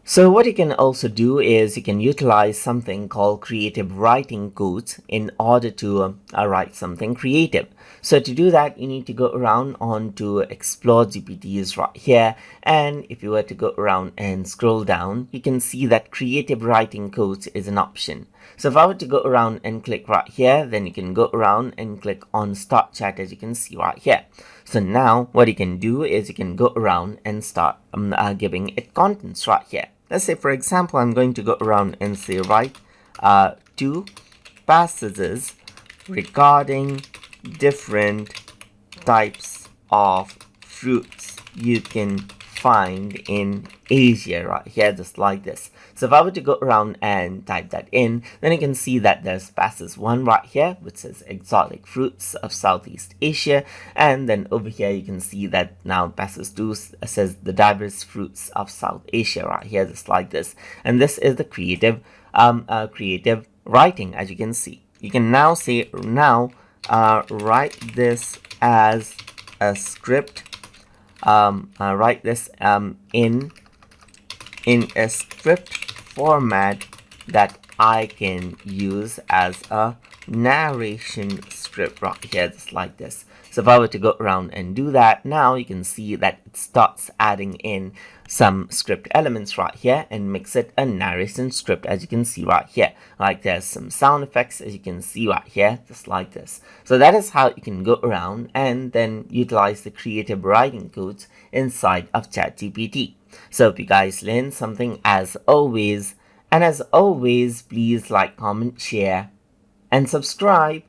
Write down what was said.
So what you can also do is you can utilize something called creative writing codes in order to write something creative. So to do that, you need to go around onto Explore GPTs right here. And if you were to go around and scroll down, you can see that creative writing codes is an option. So if I were to go around and click right here, then you can go around and click on Start Chat, as you can see right here. So now what you can do is you can go around and start giving it contents right here. Let's say, for example, I'm going to go around and say, write two passages regarding different types of fruits you can find in Asia right here, just like this. So if I were to go around and type that in, then you can see that there's passage 1 right here, which says exotic fruits of Southeast Asia. And then over here, you can see that now passage 2 says the diverse fruits of South Asia right here, just like this. And this is the creative writing, as you can see. You can now say, write this as a script. Write this in a script format that I can use as a narration script right here, just like this. So if I were to go around and do that, now you can see that it starts adding in some script elements right here and makes it a narration script, as you can see right here. Like there's some sound effects, as you can see right here, just like this. So that is how you can go around and then utilize the creative writing codes inside of ChatGPT. So if you guys learned something, as always, please like, comment, share, and subscribe.